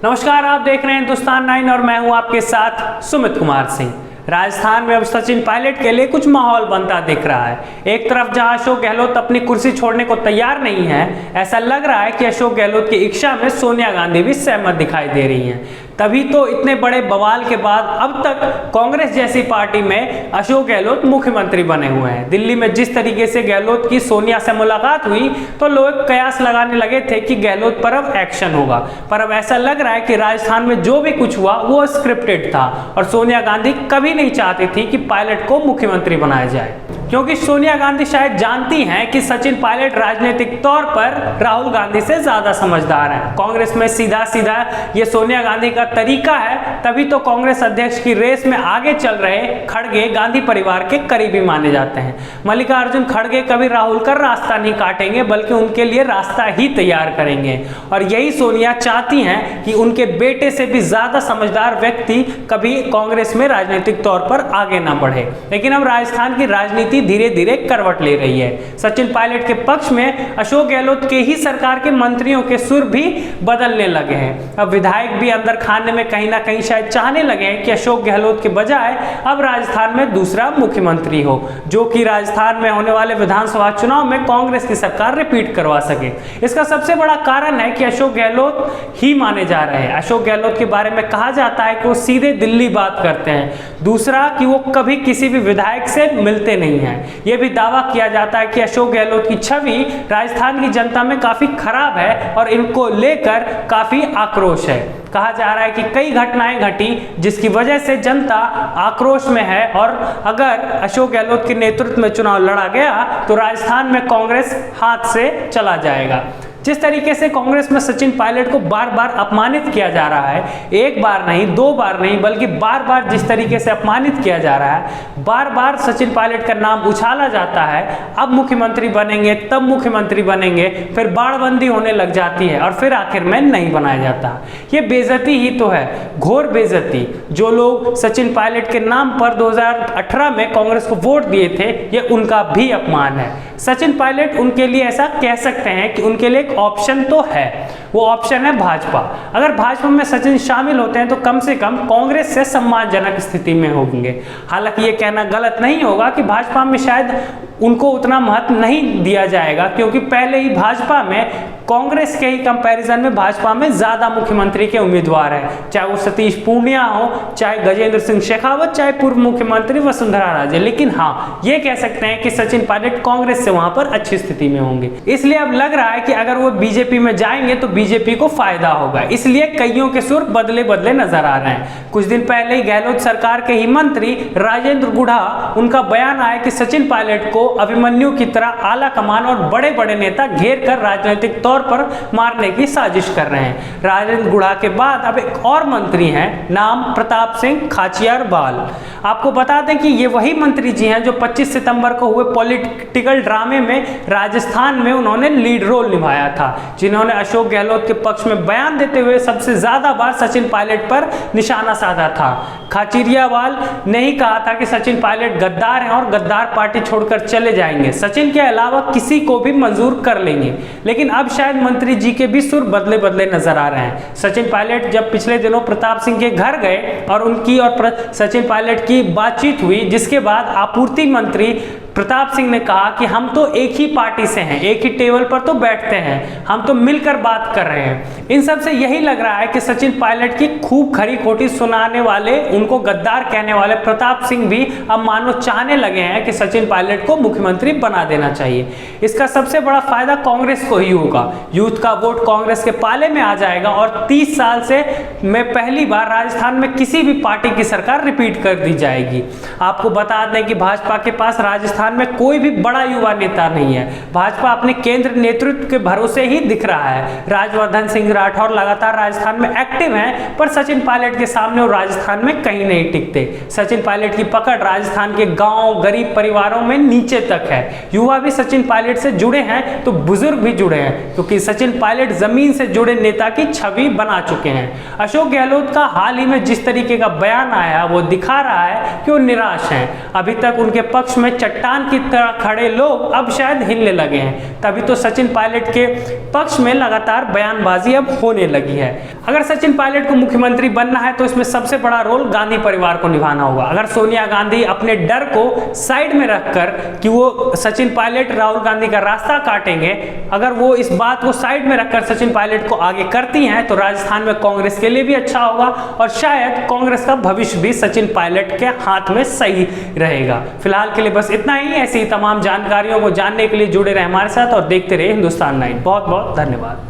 नमस्कार, आप देख रहे हैं हिंदुस्तान 9 और मैं हूं आपके साथ सुमित कुमार सिंह। राजस्थान में अब सचिन पायलट के लिए कुछ माहौल बनता दिख रहा है। एक तरफ जहां अशोक गहलोत अपनी कुर्सी छोड़ने को तैयार नहीं है, ऐसा लग रहा है कि अशोक गहलोत की इच्छा में सोनिया गांधी भी सहमत दिखाई दे रही हैं। तभी तो इतने बड़े बवाल के बाद अब तक कांग्रेस जैसी पार्टी में अशोक गहलोत मुख्यमंत्री बने हुए हैं। दिल्ली में जिस तरीके से गहलोत की सोनिया से मुलाकात हुई तो लोग कयास लगाने लगे थे कि गहलोत पर अब एक्शन होगा, पर अब ऐसा लग रहा है कि राजस्थान में जो भी कुछ हुआ वो स्क्रिप्टेड था और सोनिया गांधी कभी नहीं चाहती थी कि पायलट को मुख्यमंत्री बनाया जाए, क्योंकि सोनिया गांधी शायद जानती हैं कि सचिन पायलट राजनीतिक तौर पर राहुल गांधी से ज्यादा समझदार हैं। कांग्रेस में सीधा सीधा ये सोनिया गांधी का तरीका है, तभी तो कांग्रेस अध्यक्ष की रेस में आगे चल रहे खड़गे गांधी परिवार के करीबी माने जाते हैं। मल्लिकार्जुन खड़गे कभी राहुल का रास्ता नहीं काटेंगे, बल्कि उनके लिए रास्ता ही तैयार करेंगे। और यही सोनिया चाहती हैं कि उनके बेटे से भी ज्यादा समझदार व्यक्ति कभी कांग्रेस में राजनीतिक तौर पर आगे ना बढ़े। लेकिन अब राजस्थान की राजनीति धीरे धीरे करवट ले रही है। सचिन पायलट के पक्ष में अशोक गहलोत के ही सरकार के मंत्रियों के सुर भी बदलने लगे हैं। अब विधायक भी अंदर खाने में कहीं ना कहीं शायद चाहने लगे हैं कि अशोक गहलोत के बजाय अब राजस्थान में दूसरा मुख्यमंत्री हो, जो कि राजस्थान में होने वाले विधानसभा चुनाव में कांग्रेस की सरकार रिपीट करवा सके। इसका सबसे बड़ा कारण है कि अशोक गहलोत ही माने जा रहे हैं। अशोक गहलोत के बारे में कहा जाता है कि वो सीधे दिल्ली बात करते हैं। दूसरा कि वो कभी किसी भी विधायक से मिलते नहीं हैं। यह भी दावा किया जाता है कि अशोक गहलोत की छवि राजस्थान की जनता में काफी खराब है और इनको लेकर काफी आक्रोश है। कहा जा रहा है कि कई घटनाएं घटी जिसकी वजह से जनता आक्रोश में है और अगर अशोक गहलोत के नेतृत्व में चुनाव लड़ा गया तो राजस्थान में कांग्रेस हाथ से चला जाएगा। जिस तरीके से कांग्रेस में सचिन पायलट को बार बार अपमानित किया जा रहा है, एक बार नहीं, दो बार नहीं, बल्कि बार बार जिस तरीके से अपमानित किया जा रहा है, बार बार सचिन पायलट का नाम उछाला जाता है, अब मुख्यमंत्री बनेंगे, तब मुख्यमंत्री बनेंगे, फिर बाड़बंदी होने लग जाती है और फिर आखिर में नहीं बनाया जाता। ये बेइज्जती ही तो है, घोर बेइज्जती। जो लोग सचिन पायलट के नाम पर 2018 में कांग्रेस को वोट दिए थे, ये उनका भी अपमान है। सचिन पायलट उनके लिए ऐसा कह सकते हैं कि उनके लिए ऑप्शन तो है, वो ऑप्शन है भाजपा। अगर भाजपा में सचिन शामिल होते हैं तो कम से कम कांग्रेस से सम्मानजनक स्थिति में होंगे। हालांकि ये कहना गलत नहीं होगा कि भाजपा में शायद उनको उतना महत्व नहीं दिया जाएगा, क्योंकि पहले ही भाजपा में कांग्रेस के ही कंपैरिजन में भाजपा में ज्यादा मुख्यमंत्री के उम्मीदवार हैं, चाहे वो सतीश पूनिया हो, चाहे गजेंद्र सिंह शेखावत, चाहे पूर्व मुख्यमंत्री वसुंधरा राजे। लेकिन हाँ, ये कह सकते हैं कि सचिन पायलट कांग्रेस से वहां पर अच्छी स्थिति में होंगे। इसलिए अब लग रहा है कि अगर वो बीजेपी में जाएंगे तो बीजेपी को फायदा होगा, इसलिए कईयों के सुर बदले बदले नजर आ रहे हैं। कुछ दिन पहले ही गहलोत सरकार के ही मंत्री राजेंद्र गुढ़ा, उनका बयान आया कि सचिन पायलट को अभिमन्यु की तरह आला कमान और बड़े बड़े नेता घेर कर राजनीतिक तौर पर मारने की साजिश कर रहे हैं। राजेंद्र गुढ़ा के बाद अब एक और मंत्री हैं, नाम प्रताप सिंह खाचियारवाल। आपको बता दें कि ये वही मंत्री जी हैं जो 25 सितंबर को हुए पॉलिटिकल ड्रामे में राजस्थान में उन्होंने लीड रोल निभाया था, जिन्होंने अशोक गहलोत के पक्ष में बयान देते हुए सबसे ज्यादा बार सचिन पायलट पर निशाना साधा था। खाचिरियावाल ने ही कहा था कि सचिन पायलट गद्दार हैं और गद्दार पार्टी छोड़कर चले जाएंगे, सचिन के अलावा किसी को भी मंजूर कर लेंगे। लेकिन अब शायद मंत्री जी के भी सुर बदले बदले नजर आ रहे हैं। सचिन पायलट जब पिछले दिनों प्रताप सिंह के घर गए और उनकी और सचिन पायलट की बातचीत हुई, जिसके बाद आपूर्ति मंत्री प्रताप सिंह ने कहा कि हम तो एक ही पार्टी से हैं, एक ही टेबल पर तो बैठते हैं, हम तो मिलकर बात कर रहे हैं। इन सब से यही लग रहा है कि सचिन पायलट की खूब खरी खोटी सुनाने वाले, उनको गद्दार कहने वाले प्रताप सिंह भी अब मानो चाहने लगे हैं कि सचिन पायलट को मुख्यमंत्री बना देना चाहिए। इसका सबसे बड़ा फायदा कांग्रेस को ही होगा। यूथ का वोट कांग्रेस के पाले में आ जाएगा और 30 साल से में पहली बार राजस्थान में किसी भी पार्टी की सरकार रिपीट कर दी जाएगी। आपको बता दें कि भाजपा के पास राजस्थान में कोई भी बड़ा युवा नेता नहीं है। भाजपा अपने केंद्र नेतृत्व के भरोसे ही दिख रहा है। राजवर्धन सिंह राठौर लगातार राजस्थान में एक्टिव हैं, पर सचिन पायलट के सामने वो राजस्थान में कहीं नहीं टिकते। सचिन पायलट की पकड़ राजस्थान के गांव, गरीब परिवारों में नीचे तक है। युवा भी सचिन पायलट से जुड़े हैं तो बुजुर्ग भी जुड़े हैं, क्योंकि सचिन पायलट जमीन से जुड़े नेता की छवि बना चुके हैं। अशोक गहलोत का हाल ही में जिस तरीके का बयान आया वो दिखा रहा है कि वो निराश हैं। अभी तक उनके पक्ष में चट्टान की तरह खड़े लोग अब शायद हिलने लगे हैं, तभी तो सचिन पायलट के पक्ष में लगातार बयानबाजी अब होने लगी है। अगर सचिन पायलट को मुख्यमंत्री बनना है तो इसमें सबसे बड़ा रोल गांधी परिवार को निभाना होगा। अगर सोनिया गांधी अपने डर को साइड में रखकर कि वो सचिन पायलट राहुल गांधी का रास्ता काटेंगे, अगर वो इस बात को साइड में रखकर सचिन पायलट को आगे करती हैं तो राजस्थान में कांग्रेस के लिए भी अच्छा होगा और शायद कांग्रेस का भविष्य भी सचिन पायलट के हाथ में सही रहेगा। फिलहाल के लिए बस इतना ही। ऐसी तमाम जानकारियों को जानने के लिए जुड़े रहे हमारे साथ और देखते रहे हिंदुस्तान 9। बहुत बहुत धन्यवाद।